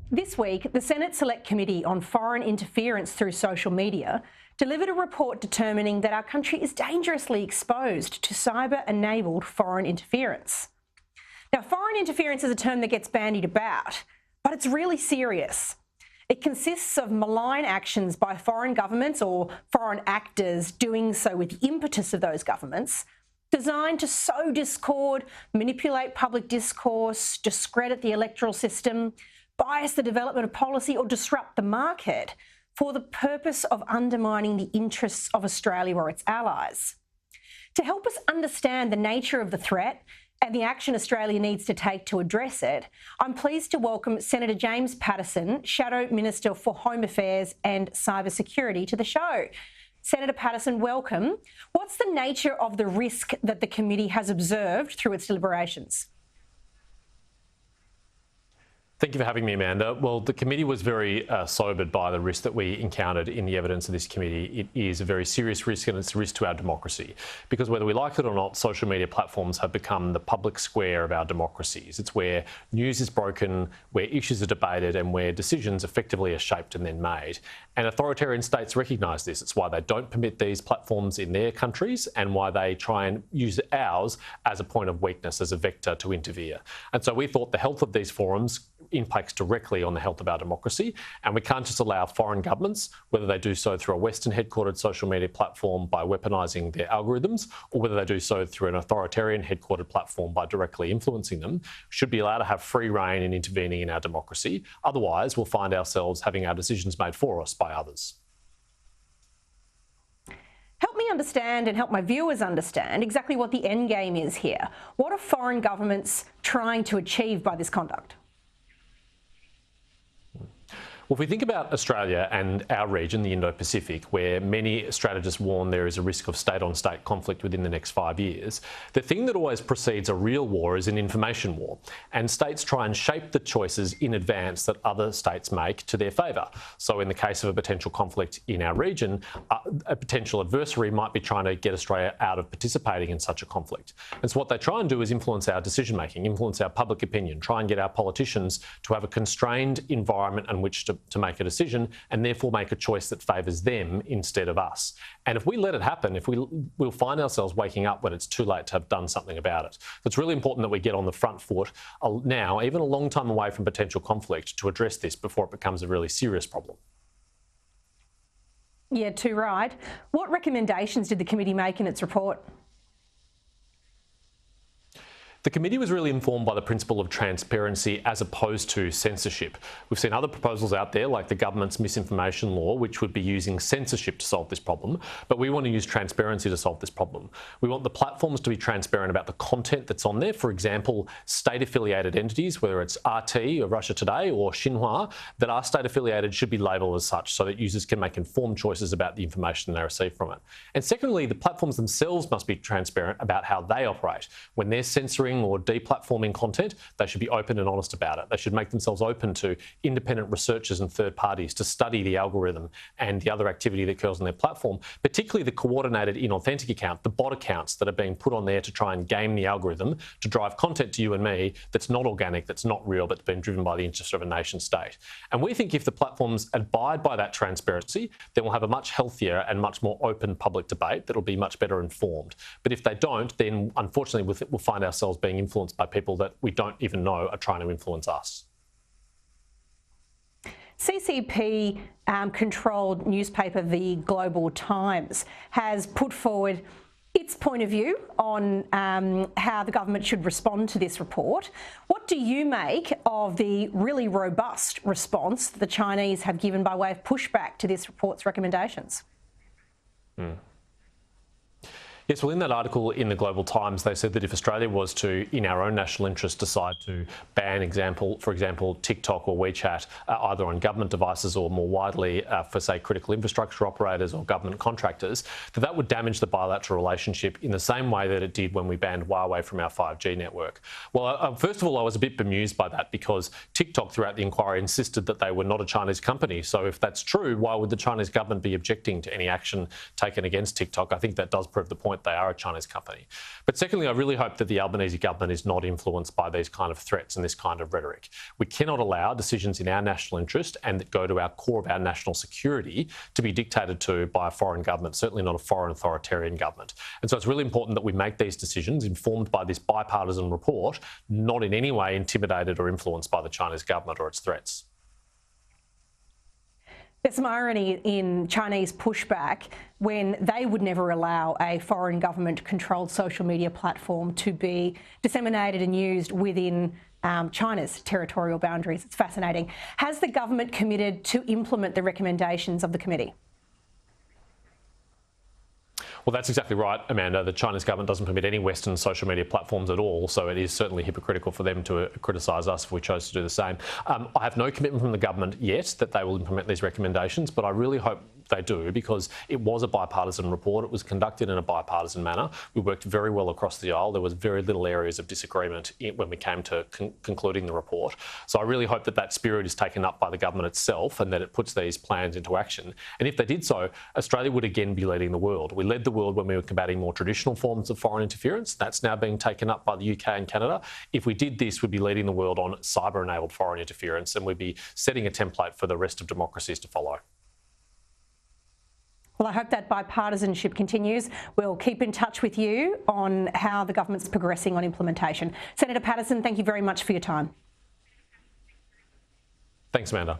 This week, the Senate Select Committee on Foreign Interference through Social Media delivered a report determining that our country is dangerously exposed to cyber-enabled foreign interference. Now, foreign interference is a term that gets bandied about, but it's really serious. It consists of malign actions by foreign governments or foreign actors doing so with the impetus of those governments, designed to sow discord, manipulate public discourse, discredit the electoral system, bias the development of policy or disrupt the market for the purpose of undermining the interests of Australia or its allies. To help us understand the nature of the threat and the action Australia needs to take to address it, I'm pleased to welcome Senator James Paterson, Shadow Minister for Home Affairs and Cyber Security, to the show. Senator Paterson, welcome. What's the nature of the risk that the committee has observed through its deliberations? Thank you for having me, Amanda. Well, the committee was very sobered by the risk that we encountered in the evidence of this committee. It is a very serious risk, and it's a risk to our democracy, because whether we like it or not, social media platforms have become the public square of our democracies. It's where news is broken, where issues are debated, and where decisions effectively are shaped and then made. And authoritarian states recognise this. It's why they don't permit these platforms in their countries and why they try and use ours as a point of weakness, as a vector to interfere. And so we thought the health of these forums impacts directly on the health of our democracy, and we can't just allow foreign governments, whether they do so through a Western headquartered social media platform by weaponising their algorithms, or whether they do so through an authoritarian headquartered platform by directly influencing them, should be allowed to have free rein in intervening in our democracy. Otherwise, we'll find ourselves having our decisions made for us by others. Help me understand and help my viewers understand exactly what the end game is here. What are foreign governments trying to achieve by this conduct? Well, if we think about Australia and our region, the Indo-Pacific, where many strategists warn there is a risk of state-on-state conflict within the next 5 years, the thing that always precedes a real war is an information war. And states try and shape the choices in advance that other states make to their favour. So in the case of a potential conflict in our region, a potential adversary might be trying to get Australia out of participating in such a conflict. And so what they try and do is influence our decision-making, influence our public opinion, try and get our politicians to have a constrained environment in which to make a decision, and therefore make a choice that favours them instead of us. And if we let it happen, we'll find ourselves waking up when it's too late to have done something about it. So it's really important that we get on the front foot now, even a long time away from potential conflict, to address this before it becomes a really serious problem. Yeah, too right. What recommendations did the committee make in its report? The committee was really informed by the principle of transparency as opposed to censorship. We've seen other proposals out there, like the government's misinformation law, which would be using censorship to solve this problem, but we want to use transparency to solve this problem. We want the platforms to be transparent about the content that's on there. For example, state-affiliated entities, whether it's RT or Russia Today or Xinhua, that are state-affiliated should be labelled as such so that users can make informed choices about the information they receive from it. And secondly, the platforms themselves must be transparent about how they operate. When they're censoring or deplatforming content, they should be open and honest about it. They should make themselves open to independent researchers and third parties to study the algorithm and the other activity that occurs on their platform, particularly the coordinated inauthentic account, the bot accounts that are being put on there to try and game the algorithm to drive content to you and me that's not organic, that's not real, but been driven by the interest of a nation state. And we think if the platforms abide by that transparency, then we'll have a much healthier and much more open public debate that'll be much better informed. But if they don't, then unfortunately we'll find ourselves being influenced by people that we don't even know are trying to influence us. CCP controlled newspaper The Global Times has put forward its point of view on how the government should respond to this report. What do you make of the really robust response the Chinese have given by way of pushback to this report's recommendations? Yes, well, in that article in the Global Times, they said that if Australia was to, in our own national interest, decide to ban, for example, TikTok or WeChat, either on government devices or more widely for, say, critical infrastructure operators or government contractors, that would damage the bilateral relationship in the same way that it did when we banned Huawei from our 5G network. Well, first of all, I was a bit bemused by that because TikTok, throughout the inquiry, insisted that they were not a Chinese company. So if that's true, why would the Chinese government be objecting to any action taken against TikTok? I think that does prove the point point they are a Chinese company. But secondly, I really hope that the Albanese government is not influenced by these kind of threats and this kind of rhetoric. We cannot allow decisions in our national interest and that go to our core of our national security to be dictated to by a foreign government, certainly not a foreign authoritarian government. And so it's really important that we make these decisions informed by this bipartisan report, not in any way intimidated or influenced by the Chinese government or its threats. There's some irony in Chinese pushback when they would never allow a foreign government-controlled social media platform to be disseminated and used within China's territorial boundaries. It's fascinating. Has the government committed to implement the recommendations of the committee? Well, that's exactly right, Amanda. The Chinese government doesn't permit any Western social media platforms at all, so it is certainly hypocritical for them to criticise us if we chose to do the same. I have no commitment from the government yet that they will implement these recommendations, but I really hope they do, because it was a bipartisan report. It was conducted in a bipartisan manner. We worked very well across the aisle. There was very little areas of disagreement when we came to concluding the report. So I really hope that that spirit is taken up by the government itself and that it puts these plans into action. And if they did so, Australia would again be leading the world. We led the world when we were combating more traditional forms of foreign interference. That's now being taken up by the UK and Canada. If we did this, we'd be leading the world on cyber-enabled foreign interference, and we'd be setting a template for the rest of democracies to follow. Well, I hope that bipartisanship continues. We'll keep in touch with you on how the government's progressing on implementation. Senator Patterson, thank you very much for your time. Thanks, Amanda.